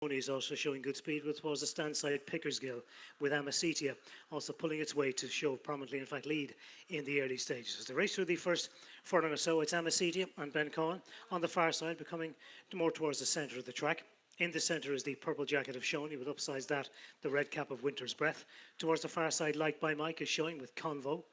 Is also showing good speed, which was a stand side Pickersgill with Amacetia also pulling its way to show prominently, in fact, lead in the early stages. As the race through the first furlong or so, it's Amacetia and Ben Cohen on the far side, becoming more towards the centre of the track. In the centre is the purple jacket of Shoney, with upsides that the red cap of Winter's Breath. Towards the far side, Light by Mike is showing with Convo.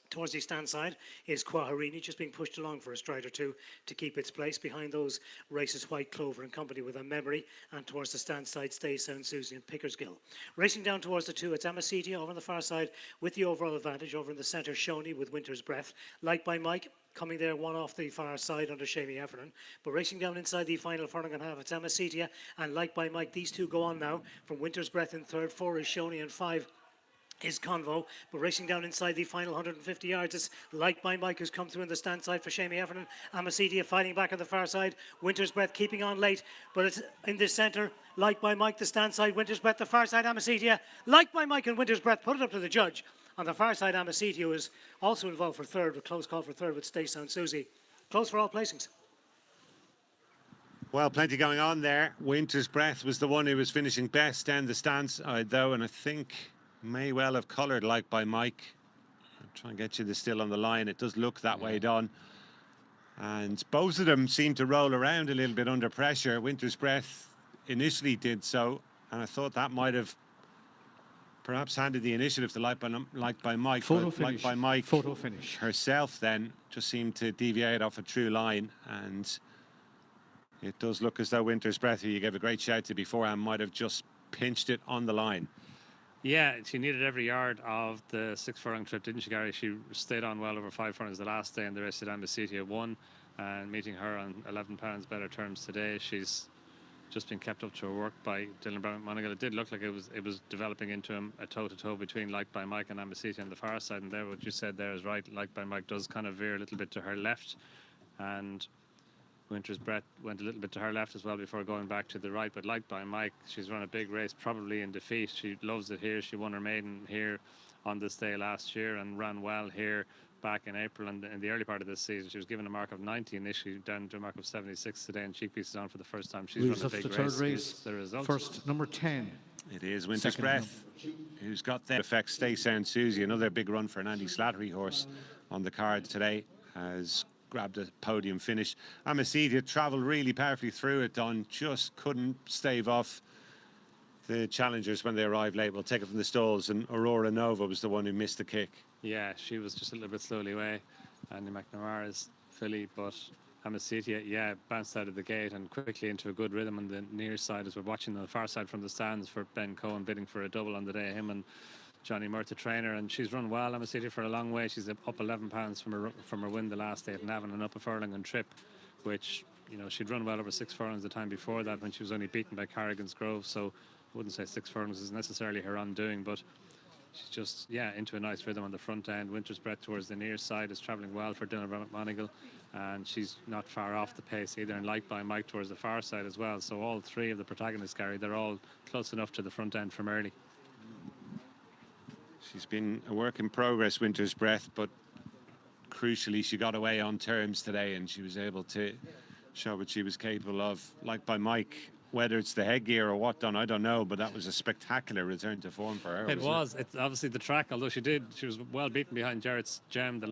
Towards the stand side is Quaharini, just being pushed along for a stride or two to keep its place. Behind those races White Clover and company with a memory, and towards the stand side Stay Sound Susie and Pickersgill. Racing down towards the two, it's Amacetia over on the far side with the overall advantage. Over in the centre, Shoney with Winter's Breath. Light by Mike coming there, one off the far side under Shamey Heffernan. But racing down inside the final furlong and a half, it's Amacetia and Light by Mike. These two go on now from Winter's Breath in third, 4 is Shoney, and 5 is Convo. But racing down inside the final 150 yards, it's Light by Mike who's come through in the stand side for Shamey Heffernan. Amacetia fighting back on the far side. Winter's Breath keeping on late, but it's in the centre. Light by Mike, the stand side. Winter's Breath, the far side. Amacetia. Light by Mike and Winter's Breath put it up to the judge. On the far side, Amacetia is also involved for third, with close call for third with Stay Sound Susie. Close for all placings. Well, plenty going on there. Winter's Breath was the one who was finishing best down the stand side, though, and I think may well have coloured Like by Mike. I'll try and get you this still on the line. It does look that way, Don. And both of them seem to roll around a little bit under pressure. Winter's Breath initially did so, and I thought that might have perhaps handed the initiative to Like by Mike. Photo finish. Like by Mike Photo finish. herself then just seemed to deviate off a true line, and it does look as though Winter's Breath, who you gave a great shout to beforehand, might have just pinched it on the line. Yeah, she needed every yard of the 6 furlong trip, didn't she, Gary? She stayed on well over 5 furlongs the last day, and the rest of Amacetia won. And meeting her on £11 better terms today, she's just been kept up to her work by Dylan Brown McMonigal. It did look like it was developing into a toe-to-toe between Like by Mike and Amacetia on the far side, and there what you said there is right. Like by Mike does kind of veer a little bit to her left, and Winter's Breath went a little bit to her left as well before going back to the right. But Like by Mike, she's run a big race, probably in defeat. She loves it here. She won her maiden here on this day last year and ran well here back in April. And in the early part of this season, she was given a mark of 90 initially, down to a mark of 76 today, and Cheekpiece is on for the first time. She's run a big race. The result. First, number 10. It is Winter's Breath, who's got the effect. Stay Sound Susie, another big run for an Andy Slattery horse on the card today, has grabbed a podium finish. Amacetia travelled really powerfully through it, Don, just couldn't stave off the challengers when they arrived late. We'll take it from the stalls, and Aurora Nova was the one who missed the kick. Yeah, she was just a little bit slowly away. Andy McNamara's filly, but Amacetia, yeah, bounced out of the gate and quickly into a good rhythm on the near side as we're watching on the far side from the stands for Ben Cohen bidding for a double on the day, him and Johnny Murtha trainer, and she's run well, Amacetia, for a long way. She's up £11 from her win the last day at Navan and up a furlong and trip, which, you know, she'd run well over 6 furlongs the time before that when she was only beaten by Carrigan's Grove, so I wouldn't say 6 furlongs is necessarily her undoing, but she's just, yeah, into a nice rhythm on the front end. Winter's Breath towards the near side is travelling well for Dylan McMonigal, and she's not far off the pace either, and Like by Mike towards the far side as well. So all 3 of the protagonists, Gary, they're all close enough to the front end from early. She's been a work in progress, Winter's Breath, but crucially she got away on terms today, and she was able to show what she was capable of. Like by Mike, whether it's the headgear or what, Don, I don't know, but that was a spectacular return to form for her. It was. It's obviously the track, although she was well beaten behind Jarrett's Gem.